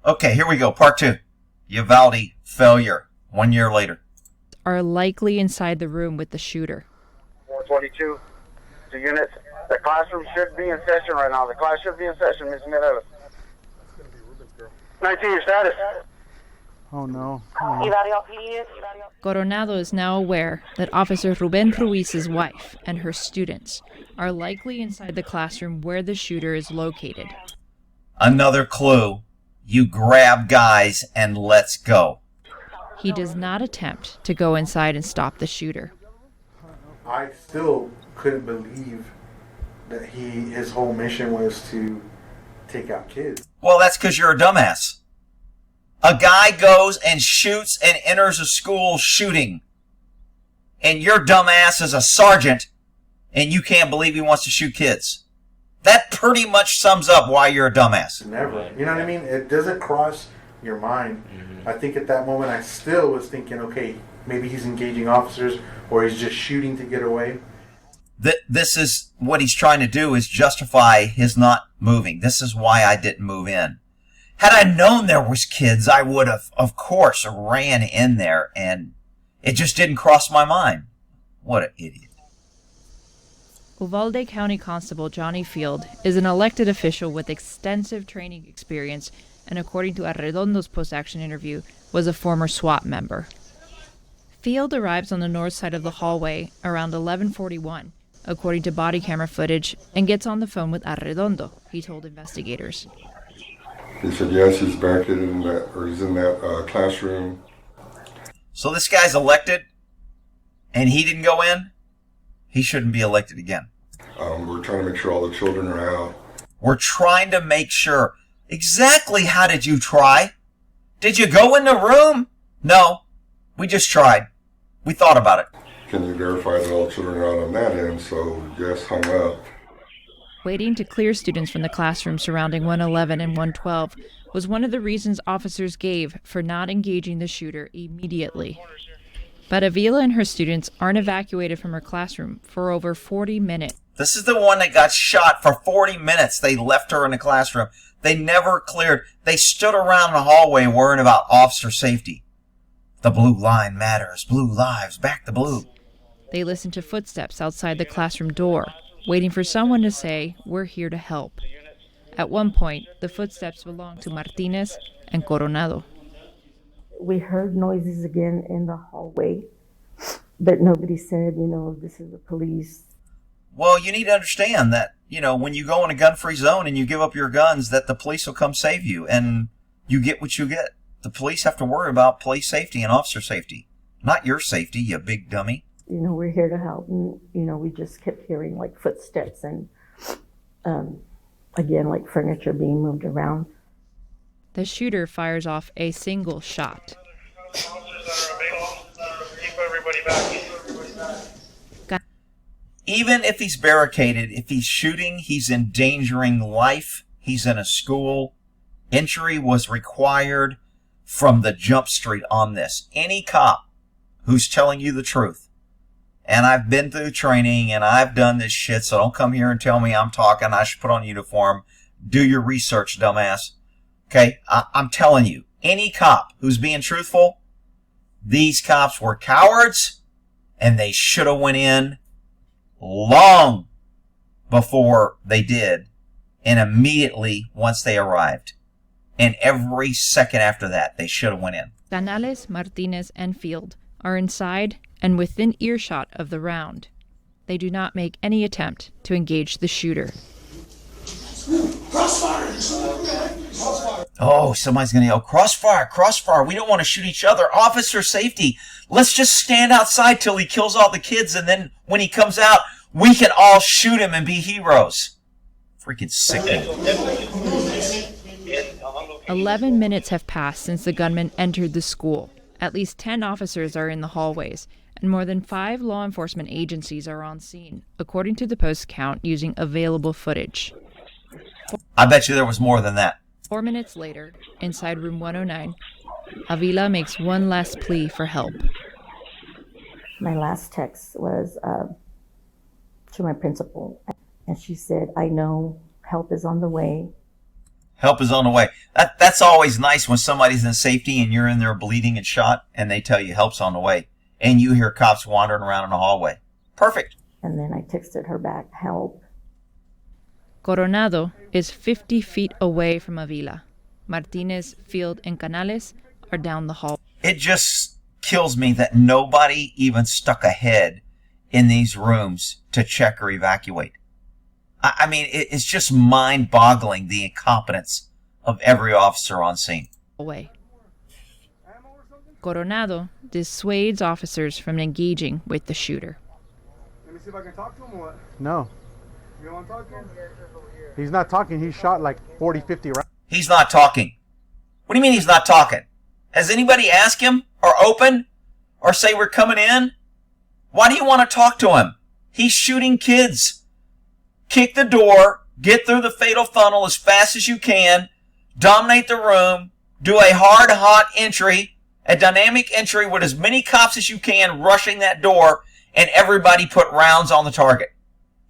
Okay, here we go. Part 2. Uvalde failure 1 year later. Are likely inside the room with the shooter. 422 to units. The classroom should be in session right now. The class should be in session, Ms. Mireles. 19, your status. Oh no. Coronado is now aware that Officer Ruben Ruiz's wife and her students are likely inside the classroom where the shooter is located. Another clue. You grab guys and let's go. He does not attempt to go inside and stop the shooter. I still couldn't believe that his whole mission was to take out kids. Well, that's because you're a dumbass. A guy goes and shoots and enters a school shooting. And your dumbass is a sergeant and you can't believe he wants to shoot kids. That pretty much sums up why you're a dumbass. Never. You know what I mean? It doesn't cross your mind. I think at that moment I still was thinking, okay, maybe he's engaging officers or he's just shooting to get away. This is what he's trying to do, is justify his not moving. This is why I didn't move in. Had I known there was kids, I would have, of course, ran in there, and it just didn't cross my mind. What an idiot. Uvalde County Constable Johnny Field is an elected official with extensive training experience and, according to Arredondo's post-action interview, was a former SWAT member. Field arrives on the north side of the hallway around 11:41, according to body camera footage, and gets on the phone with Arredondo, he told investigators. He said, yes, he's back in that, or he's in that classroom. So this guy's elected, and he didn't go in? He shouldn't be elected again. We're trying to make sure all the children are out. We're trying to make sure. Exactly how did you try? Did you go in the room? No, we just tried. We thought about it. Can you verify that all children are out on that end? So, yes, hung up. Waiting to clear students from the classroom surrounding 111 and 112 was one of the reasons officers gave for not engaging the shooter immediately. But Avila and her students aren't evacuated from her classroom for over 40 minutes. This is the one that got shot for 40 minutes. They left her in the classroom. They never cleared. They stood around the hallway worrying about officer safety. The blue line matters. Blue lives. Back the blue. They listened to footsteps outside the classroom door, waiting for someone to say, "We're here to help." At one point, the footsteps belonged to Martinez and Coronado. We heard noises again in the hallway, but nobody said, this is the police. Well, you need to understand that, when you go in a gun-free zone and you give up your guns, that the police will come save you, and you get what you get. The police have to worry about police safety and officer safety, not your safety, you big dummy. We're here to help, and, we just kept hearing, footsteps and, again, furniture being moved around. The shooter fires off a single shot. Even if he's barricaded, if he's shooting, he's endangering life. He's in a school. Entry was required from the jump street on this. Any cop who's telling you the truth, and I've been through training and I've done this shit, so don't come here and tell me I'm talking, I should put on a uniform. Do your research, dumbass. Okay, I'm telling you, any cop who's being truthful, these cops were cowards, and they should have went in long before they did, and immediately once they arrived. And every second after that, they should have went in. Canales, Martinez, and Field are inside and within earshot of the round. They do not make any attempt to engage the shooter. Crossfire! Oh, somebody's going to yell, crossfire, crossfire. We don't want to shoot each other. Officer safety. Let's just stand outside till he kills all the kids, and then when he comes out, we can all shoot him and be heroes. Freaking sickening. 11 minutes have passed since the gunman entered the school. At least 10 officers are in the hallways, and more than 5 law enforcement agencies are on scene, according to the Post count using available footage. I bet you there was more than that. 4 minutes later, inside room 109, Avila makes one last plea for help. My last text was to my principal, and she said, I know help is on the way. Help is on the way. That's always nice when somebody's in safety and you're in there bleeding and shot, and they tell you help's on the way. And you hear cops wandering around in the hallway. Perfect. And then I texted her back, help. Coronado is 50 feet away from Avila. Martinez, Field, and Canales are down the hall. It just kills me that nobody even stuck a head in these rooms to check or evacuate. I mean, it's just mind-boggling, the incompetence of every officer on scene. Away. Coronado dissuades officers from engaging with the shooter. Let me see if I can talk to him or what? No. You don't want to talk to him? He's not talking. He's shot like 40, 50 rounds. He's not talking. What do you mean he's not talking? Has anybody asked him or open or say we're coming in? Why do you want to talk to him? He's shooting kids. Kick the door, get through the fatal funnel as fast as you can, dominate the room, do a hard, hot entry, a dynamic entry with as many cops as you can rushing that door, and everybody put rounds on the target.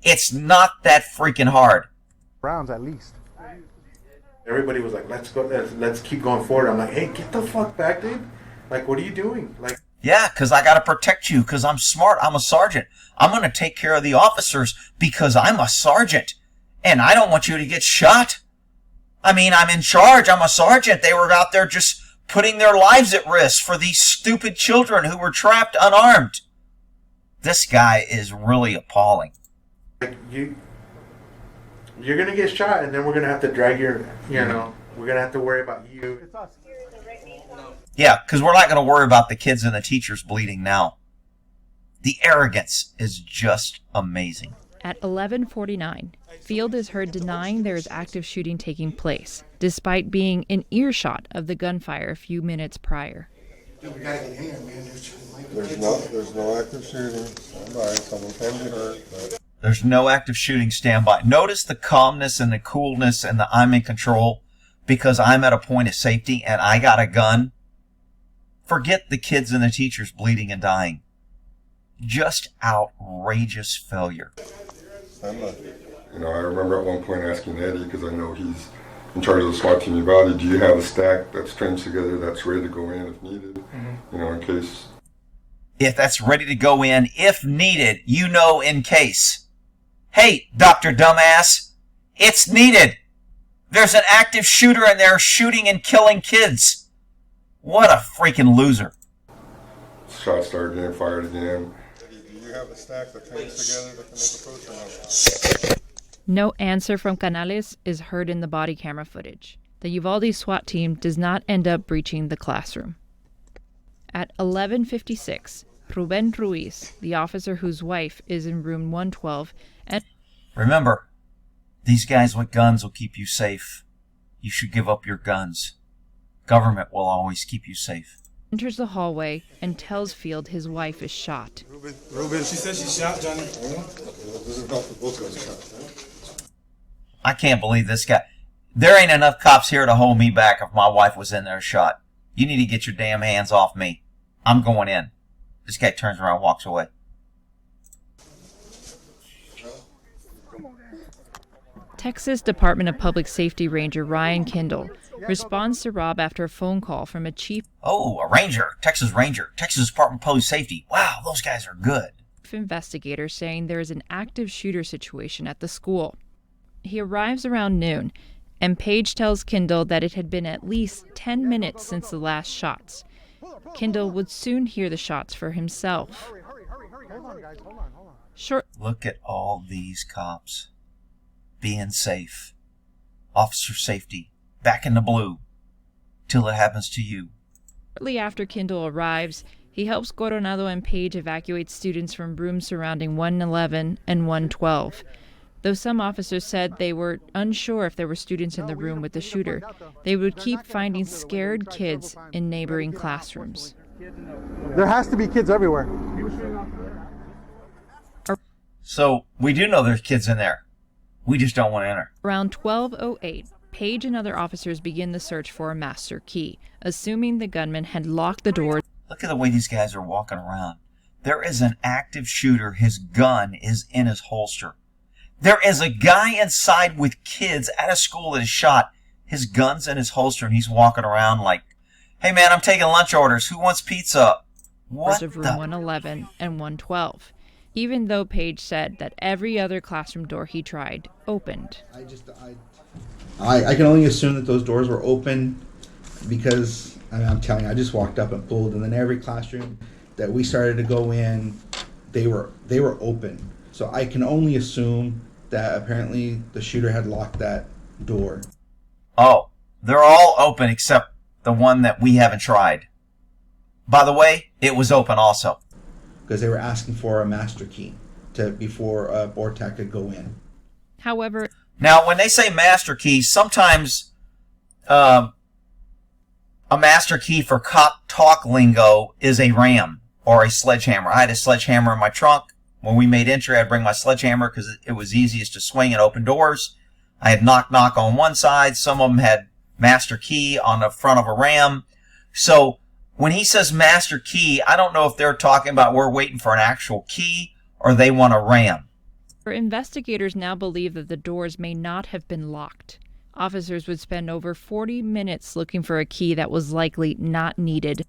It's not that freaking hard. Rounds at least. Everybody was like, let's go, let's keep going forward. I'm like, hey, get the fuck back, dude. Like, what are you doing? Like, yeah, because I got to protect you because I'm smart. I'm a sergeant. I'm going to take care of the officers because I'm a sergeant. And I don't want you to get shot. I mean, I'm in charge. I'm a sergeant. They were out there just putting their lives at risk for these stupid children who were trapped unarmed. This guy is really appalling. Like you're going to get shot and then we're going to have to drag your, we're going to have to worry about you. It's us. Yeah, because we're not going to worry about the kids and the teachers bleeding now. The arrogance is just amazing. At 11:49, Field is heard denying there is active shooting taking place, despite being in earshot of the gunfire a few minutes prior. Dude, we gotta get in here, man. There's no active shooting. Someone can be hurt. But... There's no active shooting standby. Notice the calmness and the coolness and the I'm in control because I'm at a point of safety and I got a gun. Forget the kids and the teachers bleeding and dying. Just outrageous failure. I remember at one point asking Eddie, because I know he's in charge of the SWAT team in Uvalde, do you have a stack that's strings together that's ready to go in if needed? Mm-hmm. In case. If that's ready to go in, if needed, in case. Hey, Dr. Dumbass, it's needed. There's an active shooter in there shooting and killing kids. What a freaking loser. Shots started getting fired again. Do you have a stack that hangs together that can make a approach or no? No answer from Canales is heard in the body camera footage. The Uvalde SWAT team does not end up breaching the classroom. At 11:56, Ruben Ruiz, the officer whose wife is in room 112, and remember, these guys with guns will keep you safe. You should give up your guns. Government will always keep you safe. Enters the hallway and tells Field his wife is shot. Ruben, she said she's shot, Johnny. I can't believe this guy. There ain't enough cops here to hold me back if my wife was in there shot. You need to get your damn hands off me. I'm going in. This guy turns around and walks away. Texas Department of Public Safety Ranger Ryan Kindle responds to Rob after a phone call from a chief. Oh, a ranger. Texas Department of Public Safety. Wow, those guys are good. Investigator saying there is an active shooter situation at the school. He arrives around noon, and Page tells Kindle that it had been at least 10 minutes since the last shots. Kindle would soon hear the shots for himself. Look at all these cops. Being safe. Officer safety. Back in the blue. Till it happens to you. Shortly after Kindle arrives, he helps Coronado and Page evacuate students from rooms surrounding 111 and 112. Though some officers said they were unsure if there were students in the room with the shooter, they would keep finding scared kids in neighboring classrooms. There has to be kids everywhere. So, we do know there's kids in there. We just don't want to enter. Around 12:08, Page and other officers begin the search for a master key, assuming the gunman had locked the door. Look at the way these guys are walking around. There is an active shooter. His gun is in his holster. There is a guy inside with kids at a school that is shot. His gun's in his holster and he's walking around like, hey man, I'm taking lunch orders. Who wants pizza? What of room the? 111 and 112, even though Page said that every other classroom door he tried opened. I can only assume that those doors were open because I'm telling you, I just walked up and pulled, and then every classroom that we started to go in, they were open. So I can only assume that apparently the shooter had locked that door. Oh, they're all open except the one that we haven't tried. By the way, it was open also. Because they were asking for a master key before Bortak could go in. However, now when they say master key, sometimes a master key for cop talk lingo is a ram or a sledgehammer. I had a sledgehammer in my trunk. When we made entry, I'd bring my sledgehammer because it was easiest to swing and open doors. I had knock knock on one side. Some of them had master key on the front of a ram. So when he says master key, I don't know if they're talking about we're waiting for an actual key or they want a ram. Investigators now believe that the doors may not have been locked. Officers would spend over 40 minutes looking for a key that was likely not needed.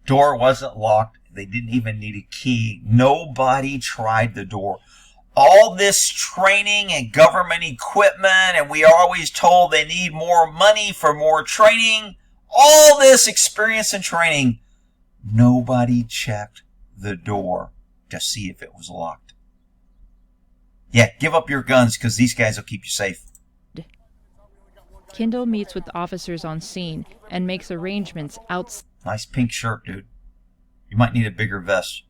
Door wasn't locked. They didn't even need a key. Nobody tried the door. All this training and government equipment, and we are always told they need more money for more training. All this experience and training. Nobody checked the door to see if it was locked. Yeah, give up your guns because these guys will keep you safe. Kindle meets with officers on scene and makes arrangements outside. Nice pink shirt, dude. You might need a bigger vest.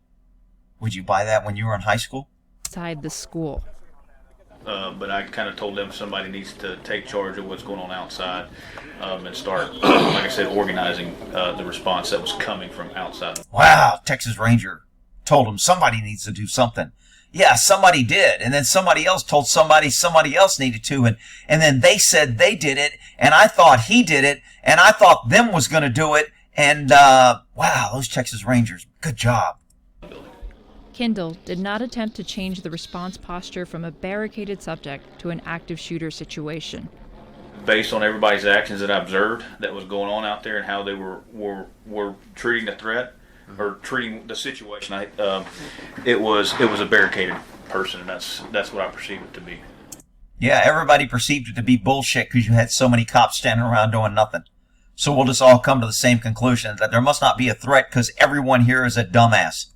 Would you buy that when you were in high school? The school. But I kind of told them somebody needs to take charge of what's going on outside and start, like I said, organizing the response that was coming from outside. Wow, Texas Ranger told him somebody needs to do something. Yeah, somebody did. And then somebody else told somebody else needed to. And then they said they did it. And I thought he did it. And I thought them was going to do it. And, wow, those Texas Rangers, good job. Kindle did not attempt to change the response posture from a barricaded subject to an active shooter situation. Based on everybody's actions that I observed that was going on out there and how they were treating the threat or treating the situation, it was a barricaded person, and that's what I perceived it to be. Yeah, everybody perceived it to be bullshit because you had so many cops standing around doing nothing. So we'll just all come to the same conclusion that there must not be a threat because everyone here is a dumbass.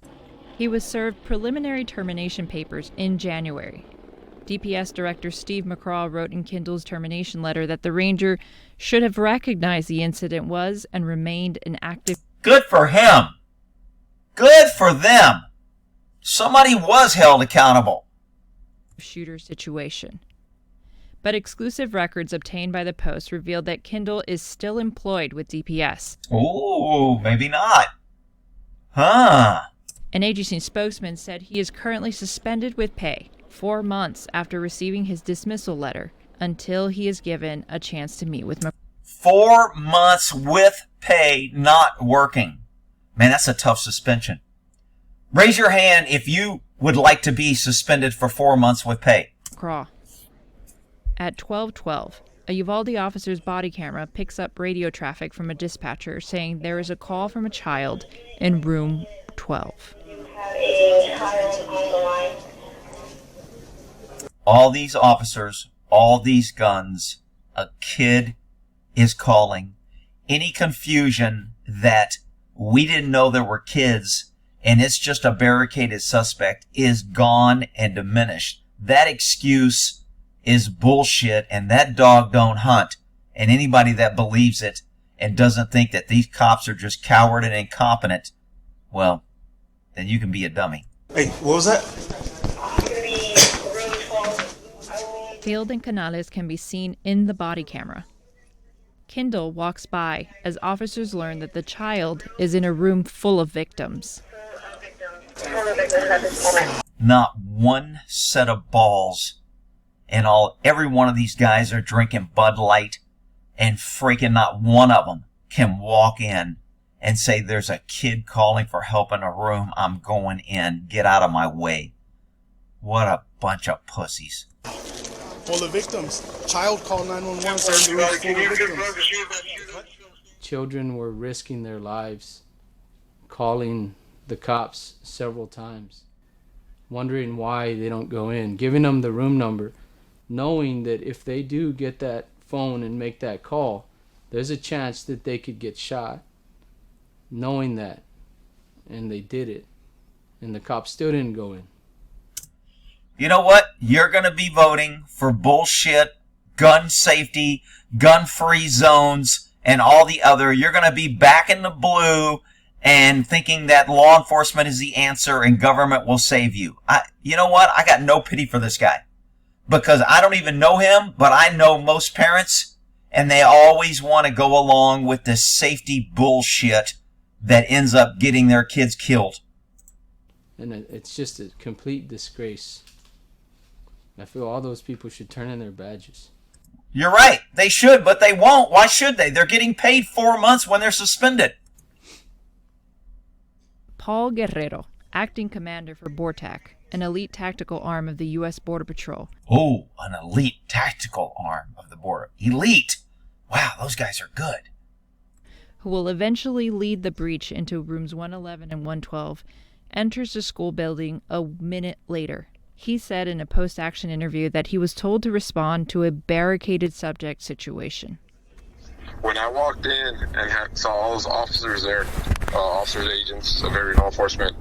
He was served preliminary termination papers in January. DPS Director Steve McCraw wrote in Kindle's termination letter that the Ranger should have recognized the incident was and remained an active... Good for him. Good for them. Somebody was held accountable. ...shooter situation. But exclusive records obtained by the Post revealed that Kindle is still employed with DPS. Ooh, maybe not. Huh. An agency spokesman said he is currently suspended with pay 4 months after receiving his dismissal letter until he is given a chance to meet with 4 months with pay not working. Man, that's a tough suspension. Raise your hand if you would like to be suspended for 4 months with pay. McCraw. At 12:12, a Uvalde officer's body camera picks up radio traffic from a dispatcher saying there is a call from a child in room 12. All these officers, all these guns, a kid is calling. Any confusion that we didn't know there were kids and it's just a barricaded suspect is gone and diminished. That excuse is bullshit, and that dog don't hunt. And anybody that believes it and doesn't think that these cops are just coward and incompetent, well, then you can be a dummy. Hey, what was that? Field and Canales can be seen in the body camera. Kindle walks by as officers learn that the child is in a room full of victims. Not one set of balls. And every one of these guys are drinking Bud Light, and freaking not one of them can walk in and say, there's a kid calling for help in a room. I'm going in. Get out of my way. What a bunch of pussies. Full of victims. Child called 911 saying the room's full of victims. Children were risking their lives, calling the cops several times, wondering why they don't go in, giving them the room number, knowing that if they do get that phone and make that call, there's a chance that they could get shot, knowing that. And they did it. And the cops still didn't go in. You know what? You're going to be voting for bullshit, gun safety, gun-free zones, and all the other. You're going to be back in the blue and thinking that law enforcement is the answer and government will save you. You know what? I got no pity for this guy. Because I don't even know him, but I know most parents, and they always want to go along with this safety bullshit that ends up getting their kids killed. And it's just a complete disgrace. I feel all those people should turn in their badges. You're right. They should, but they won't. Why should they? They're getting paid 4 months when they're suspended. Paul Guerrero, acting commander for BORTAC, an elite tactical arm of the U.S. Border Patrol. Oh, an elite tactical arm of the border. Elite? Wow, those guys are good. Who will eventually lead the breach into rooms 111 and 112, enters the school building a minute later. He said in a post-action interview that he was told to respond to a barricaded subject situation. When I walked in and saw all those officers there, officers, agents of every law enforcement,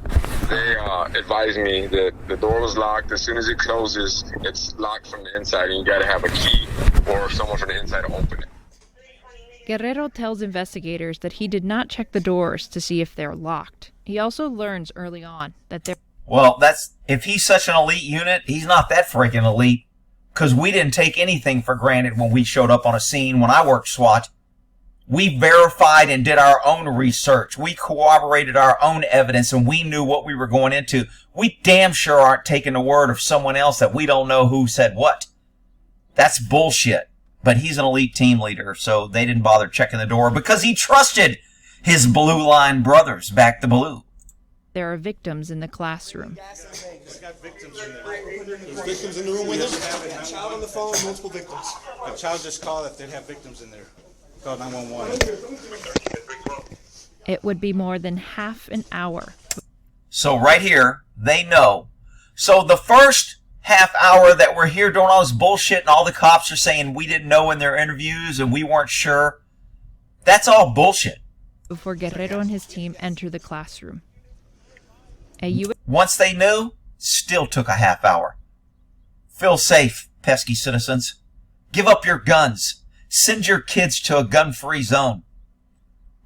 they advised me that the door was locked. As soon as it closes, it's locked from the inside, and you got to have a key or someone from the inside to open it. Guerrero tells investigators that he did not check the doors to see if they're locked. He also learns early on that they're... Well, if he's such an elite unit, he's not that freaking elite. Because we didn't take anything for granted when we showed up on a scene when I worked SWAT. We verified and did our own research. We corroborated our own evidence, and we knew what we were going into. We damn sure aren't taking the word of someone else that we don't know who said what. That's bullshit. But he's an elite team leader, so they didn't bother checking the door because he trusted his blue line brothers back to blue. There are victims in the classroom. There's victims in the room with him. A child on the phone, multiple victims. A child just called that they have victims in there. Call 911. It would be more than half an hour. So right here, they know. So the first half hour that we're here doing all this bullshit and all the cops are saying we didn't know in their interviews and we weren't sure, that's all bullshit. Before Guerrero and his team enter the classroom. Once they knew, still took a half hour. Feel safe, pesky citizens. Give up your guns. Send your kids to a gun-free zone.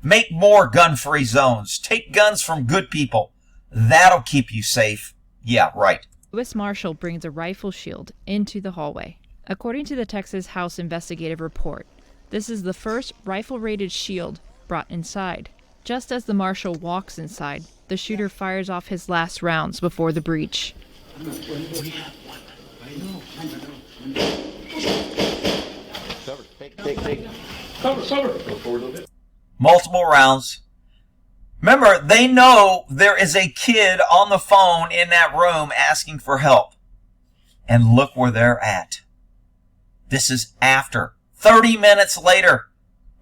Make more gun-free zones. Take guns from good people. That'll keep you safe. Yeah, right. U.S. Marshal brings a rifle shield into the hallway. According to the Texas House Investigative Report, this is the first rifle-rated shield brought inside. Just as the Marshal walks inside, the shooter fires off his last rounds before the breach. Multiple rounds. Remember, they know there is a kid on the phone in that room asking for help. And look where they're at. This is after 30 minutes later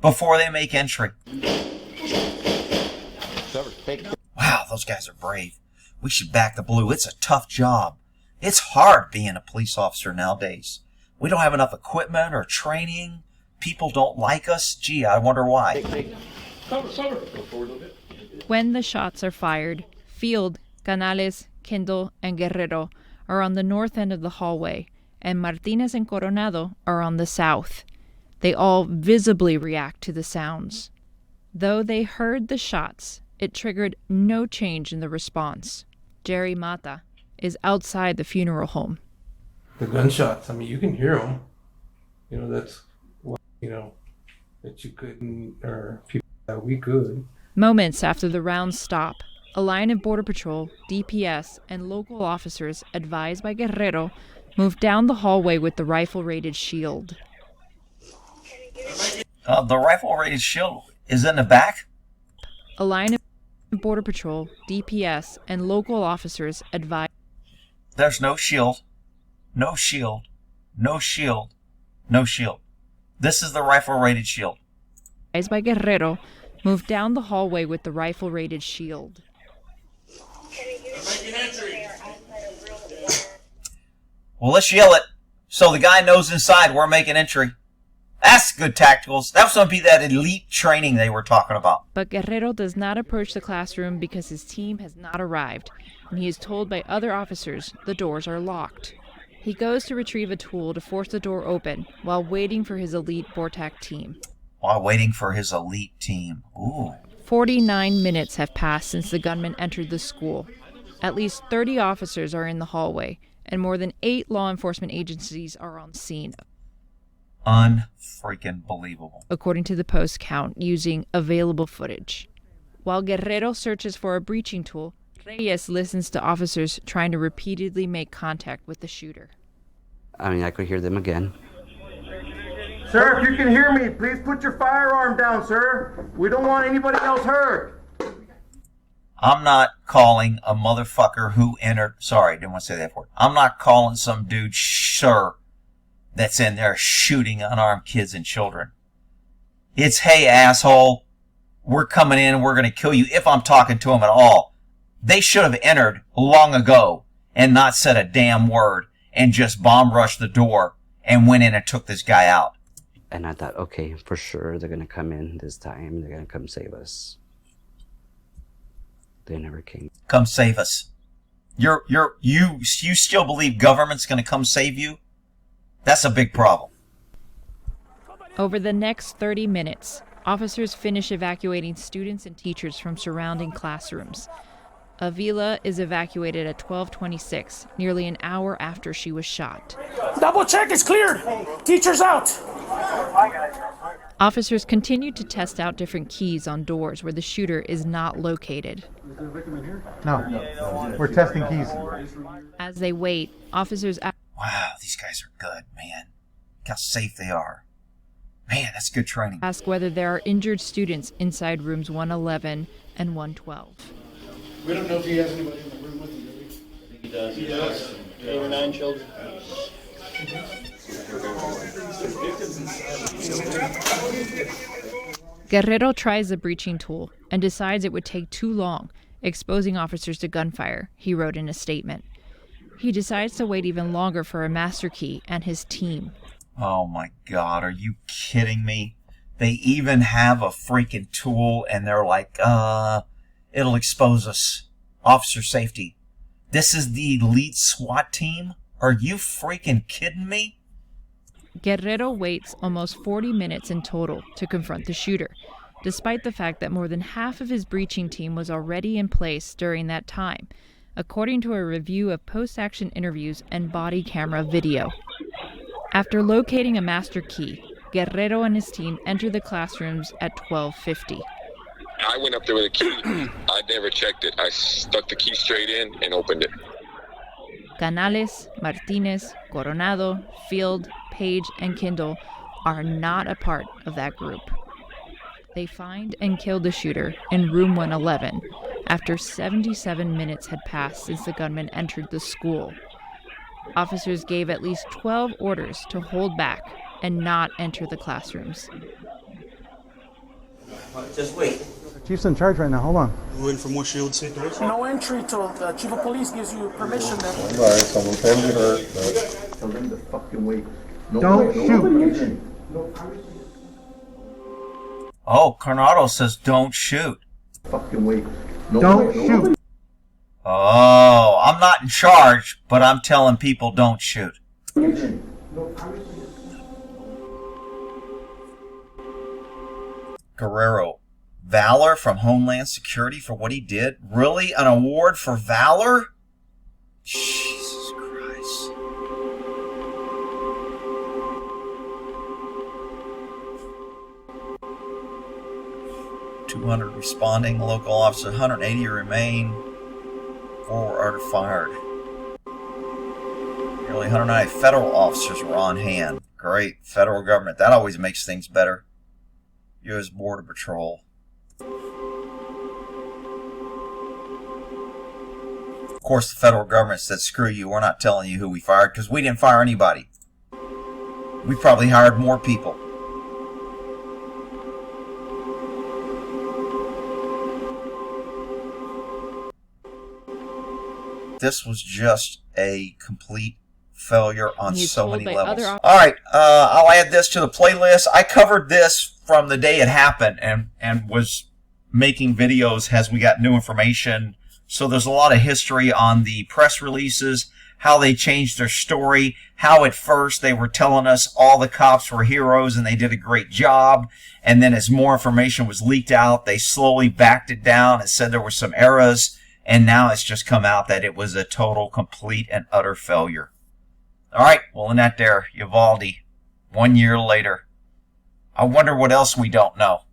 before they make entry. Wow, those guys are brave. We should back the blue. It's a tough job. It's hard being a police officer nowadays. We don't have enough equipment or training. People don't like us. Gee, I wonder why. When the shots are fired, Field, Canales, Kendall, and Guerrero are on the north end of the hallway, and Martinez and Coronado are on the south. They all visibly react to the sounds. Though they heard the shots, it triggered no change in the response. Jerry Mata is outside the funeral home. The gunshots, I mean, you can hear them. You know, that's what, that you couldn't, or people that we could. Moments after the rounds stop, a line of Border Patrol, DPS, and local officers advised by Guerrero move down the hallway with the rifle-rated shield. The rifle-rated shield is in the back? A line of Border Patrol, DPS, and local officers advised... There's no shield. No shield. No shield. No shield. This is the rifle-rated shield. Guys by Guerrero moved down the hallway with the rifle-rated shield. Well, let's yell it so the guy knows inside we're making entry. That's good tacticals. That was going to be that elite training they were talking about. But Guerrero does not approach the classroom because his team has not arrived, and he is told by other officers the doors are locked. He goes to retrieve a tool to force the door open while waiting for his elite BORTAC team. While waiting for his elite team. Ooh. 49 minutes have passed since the gunman entered the school. At least 30 officers are in the hallway, and more than 8 law enforcement agencies are on scene. Unfreaking believable. According to the post count, using available footage. While Guerrero searches for a breaching tool, Reyes listens to officers trying to repeatedly make contact with the shooter. I could hear them again. Sir, if you can hear me, please put your firearm down, sir. We don't want anybody else hurt. I'm not calling a motherfucker who entered... Sorry, didn't want to say that word. I'm not calling some dude sir that's in there shooting unarmed kids and children. It's, hey, asshole, we're coming in and we're going to kill you if I'm talking to him at all. They should have entered long ago and not said a damn word and just bomb rushed the door and went in and took this guy out. And I thought, okay, for sure they're going to come in this time. They're going to come save us. They never came. Come save us. You still believe government's going to come save you? That's a big problem. Over the next 30 minutes, officers finish evacuating students and teachers from surrounding classrooms. Avila is evacuated at 12:26, nearly an hour after she was shot. Double check, it's cleared. Teacher's out. Officers continue to test out different keys on doors where the shooter is not located. No, we're testing keys. As they wait, officers... Wow, these guys are good, man. Look how safe they are. Man, that's good training. Ask whether there are injured students inside rooms 111 and 112. We don't know if he has anybody in the room with him, do we? I think he does. He does. 8 or 9 children. Guerrero tries the breaching tool and decides it would take too long, exposing officers to gunfire, he wrote in a statement. He decides to wait even longer for a master key and his team. Oh my God, are you kidding me? They even have a freaking tool and they're like, it'll expose us. Officer safety. This is the elite SWAT team? Are you freaking kidding me? Guerrero waits almost 40 minutes in total to confront the shooter, despite the fact that more than half of his breaching team was already in place during that time, according to a review of post-action interviews and body camera video. After locating a master key, Guerrero and his team enter the classrooms at 12:50. I went up there with a key. I never checked it. I stuck the key straight in and opened it. Canales, Martinez, Coronado, Field, Page, and Kindle are not a part of that group. They find and kill the shooter in room 111 after 77 minutes had passed since the gunman entered the school. Officers gave at least 12 orders to hold back and not enter the classrooms. Just wait. Chief's in charge right now. Hold on. We're waiting for more shield situation. No entry till the chief of police gives you permission. Then. All right, someone can be hurt, but tell them to fucking wait. Don't shoot. Oh, Coronado says don't shoot. Fucking wait. Don't shoot. Oh, I'm not in charge, but I'm telling people don't shoot. Guerrero. Valor from Homeland Security for what he did? Really? An award for valor? Jesus Christ. $200 responding, local officer, 180 remain. 4 are fired. Nearly 190 federal officers were on hand. Great. Federal government. That always makes things better. U.S. Border Patrol. Of course, the federal government said, screw you, we're not telling you who we fired because we didn't fire anybody. We probably hired more people. This was just a complete failure on so many levels. All right, I'll add this to the playlist. I covered this from the day it happened and was making videos as we got new information. So there's a lot of history on the press releases, how they changed their story, how at first they were telling us all the cops were heroes and they did a great job. And then as more information was leaked out, they slowly backed it down and said there were some errors. And now it's just come out that it was a total, complete, and utter failure. All right, well, in that there, Uvalde, 1 year later. I wonder what else we don't know.